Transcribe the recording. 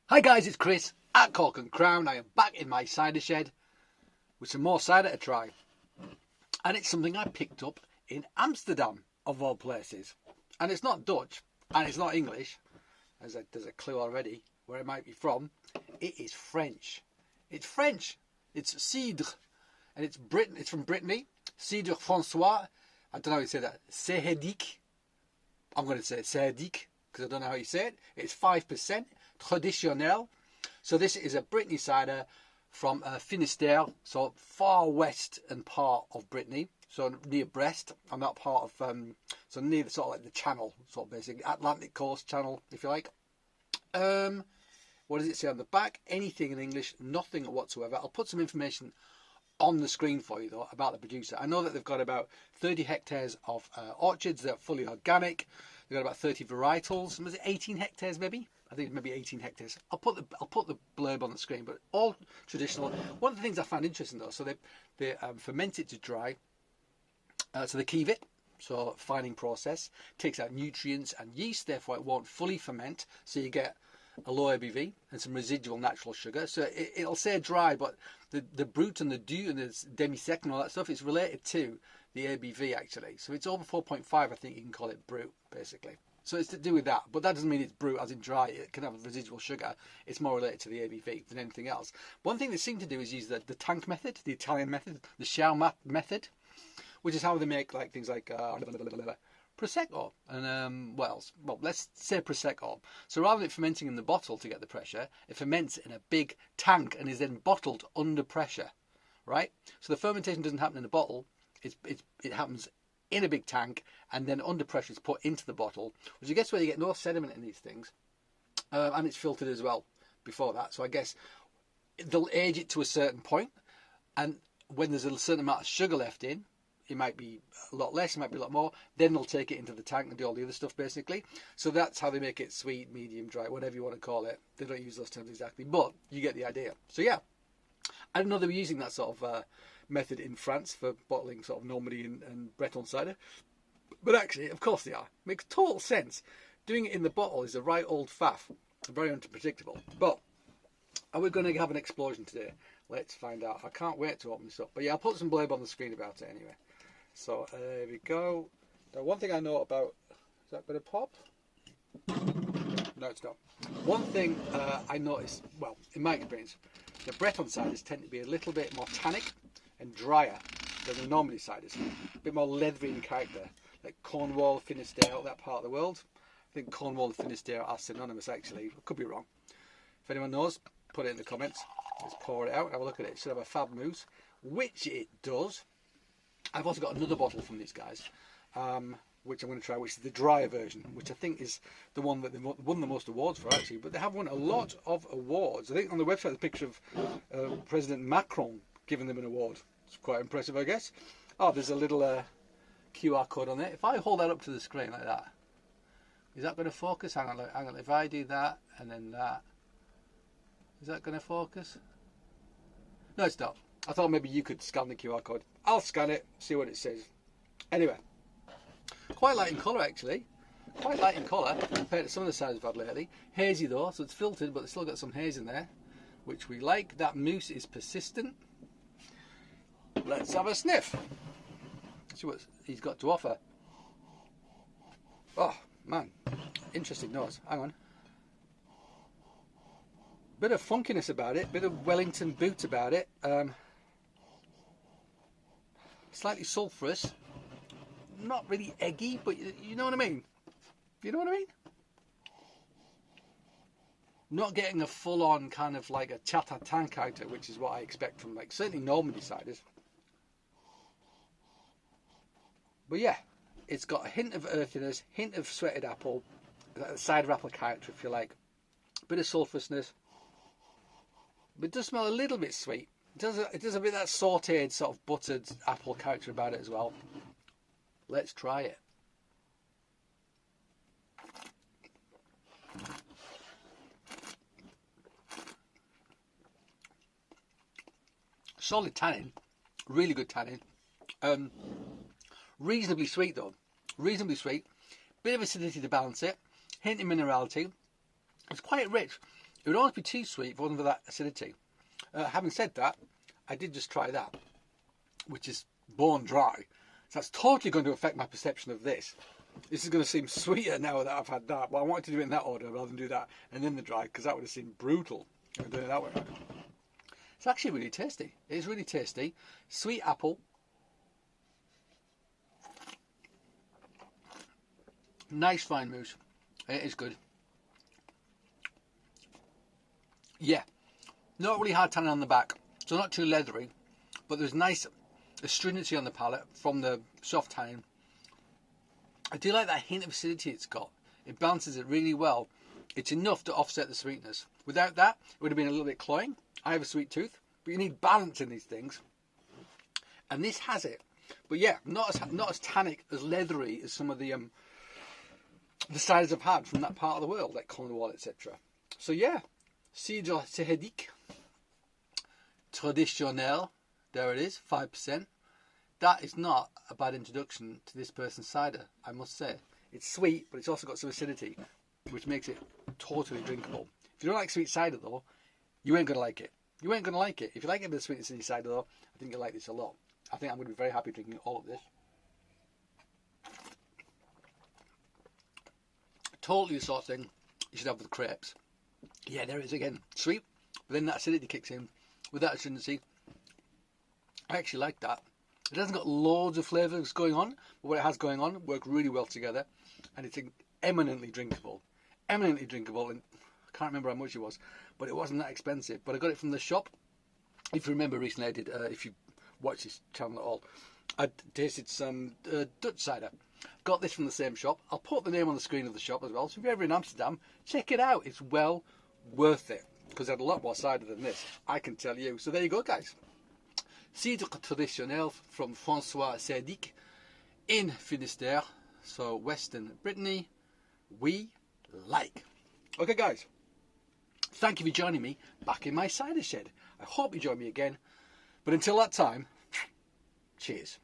Hi guys, it's Chris at Cork and Crown. I am back in my cider shed with some more cider to try. And it's something I picked up in Amsterdam, of all places. And it's not Dutch, and it's not English, as there's a clue already where it might be from. It is French. It's French. It's Cidre. And it's Britain. It's from Brittany. Cidre Francois. I don't know how you say that. Séhédic. I'm going to say Séhédic because I don't know how you say it. It's 5%. Traditionnel. So this is a Brittany cider from Finistère, so far west and part of Brittany, so near Brest, and that part of so near the sort of like the channel, sort of basically Atlantic coast channel, if you like. What does it say on the back? Anything in English, nothing whatsoever. I'll put some information on the screen for you though about the producer. I know that they've got about 30 hectares of orchards. They're fully organic. They've got about 30 varietals. Was it 18 hectares maybe? I think maybe 18 hectares. I'll put the blurb on the screen, but all traditional. One of the things I found interesting though, so they ferment it to dry. So they keeve it. So fining process takes out nutrients and yeast, therefore it won't fully ferment. So you get a low ABV and some residual natural sugar. So it'll say dry, but the brut and the doux and the demi-sec and all that stuff is related to the ABV actually. So it's over 4.5, I think you can call it brut basically. So it's to do with that, but that doesn't mean it's brut as in dry. It can have residual sugar. It's more related to the ABV than anything else. One thing they seem to do is use the tank method, the Italian method, the Schaumat method, which is how they make like things like Prosecco and what else? Well, let's say Prosecco. So rather than it fermenting in the bottle to get the pressure, it ferments in a big tank and is then bottled under pressure, right? So the fermentation doesn't happen in the bottle. It happens in a big tank and then under pressure it's put into the bottle, which I guess where you get no sediment in these things, and it's filtered as well before that. So I guess they'll age it to a certain point, and when there's a certain amount of sugar left in, it might be a lot less, it might be a lot more, then they'll take it into the tank and do all the other stuff basically. So that's how they make it sweet, medium, dry, whatever you want to call it. They don't use those terms exactly, but you get the idea. So yeah, I didn't know they were using that sort of method in France for bottling sort of Normandy and Breton cider. But actually, of course they are. Makes total sense. Doing it in the bottle is a right old faff. Very unpredictable. But are we going to have an explosion today? Let's find out. I can't wait to open this up. But yeah, I'll put some blurb on the screen about it anyway. So there we go. Now one thing I know about... Is that going to pop? No, it's not. One thing I noticed, well, in my experience, the Breton ciders tend to be a little bit more tannic and drier than the Normandy ciders. A bit more leathery in character, like Cornwall, Finistère, that part of the world. I think Cornwall and Finistère are synonymous actually. I could be wrong. If anyone knows, put it in the comments. Let's pour it out, have a look at it. It should have a fab mousse, which it does. I've also got another bottle from these guys, which I'm going to try, which is the drier version, which I think is the one that they've won the most awards for actually. But they have won a lot of awards. I think on the website there's a picture of President Macron giving them an award. It's quite impressive, I guess. Oh, there's a little QR code on it. If I hold that up to the screen like that, is that going to focus? Hang on, hang on. If I do that and then that, is that going to focus? No, it's not. I thought maybe you could scan the QR code. I'll scan it, see what it says. Anyway, quite light in colour actually. Quite light in colour compared to some of the ciders I've had lately. Hazy though, so it's filtered, but it's still got some haze in there, which we like. That mousse is persistent. Let's have a sniff. See what he's got to offer. Oh man, interesting nose. Hang on. Bit of funkiness about it, bit of Wellington boot about it. Slightly sulphurous, not really eggy, but you know what I mean? You know what I mean? Not getting a full-on kind of like a chat-à-tan character, which is what I expect from like certainly Normandy ciders. But yeah, it's got a hint of earthiness, hint of sweated apple, cider apple character if you like, a bit of sulphurousness, but it does smell a little bit sweet. It does a bit of that sautéed sort of buttered apple character about it as well. Let's try it. Solid tannin, really good tannin. Reasonably sweet though, reasonably sweet. Bit of acidity to balance it. Hint of minerality. It's quite rich. It would almost be too sweet if it wasn't for that acidity. Having said that, I did just try that, which is bone dry. So that's totally going to affect my perception of this. This is going to seem sweeter now that I've had that. But I wanted to do it in that order rather than do that and then the dry, because that would have seemed brutal if I did it that way. It's actually really tasty. It is really tasty. Sweet apple. Nice fine mousse. It is good. Yeah. Not really hard tannin on the back. So not too leathery. But there's nice astringency on the palate from the soft tannin. I do like that hint of acidity it's got. It balances it really well. It's enough to offset the sweetness. Without that, it would have been a little bit cloying. I have a sweet tooth, but you need balance in these things. And this has it. But yeah, not as tannic, as leathery as some of the ciders I've had from that part of the world, like Cornwall, etc. So yeah, Cidre Séhédic, Traditionnel, there it is, 5%. That is not a bad introduction to this person's cider, I must say. It's sweet, but it's also got some acidity, which makes it totally drinkable. If you don't like sweet cider, though, you ain't going to like it. You ain't going to like it. If you like a bit of sweet and acidity cider, though, I think you'll like this a lot. I think I'm going to be very happy drinking all of this. Totally the sort of thing you should have with crepes. Yeah, there it is again. Sweet, but then that acidity kicks in with that astringency. I actually like that. It hasn't got loads of flavours going on, but what it has going on work really well together, and it's eminently drinkable. Eminently drinkable, and I can't remember how much it was, but it wasn't that expensive. But I got it from the shop. If you remember recently, I did, if you watch this channel at all, I tasted some Dutch cider. Got this from the same shop. I'll put the name on the screen of the shop as well, so if you're ever in Amsterdam, check it out. It's well worth it, because it had a lot more cider than this, I can tell you. So there you go, guys. Cidre Traditionnel from Francois Séhédic in Finistère, so Western Brittany. We like. Okay, guys, thank you for joining me back in my cider shed. I hope you join me again. But until that time, cheers.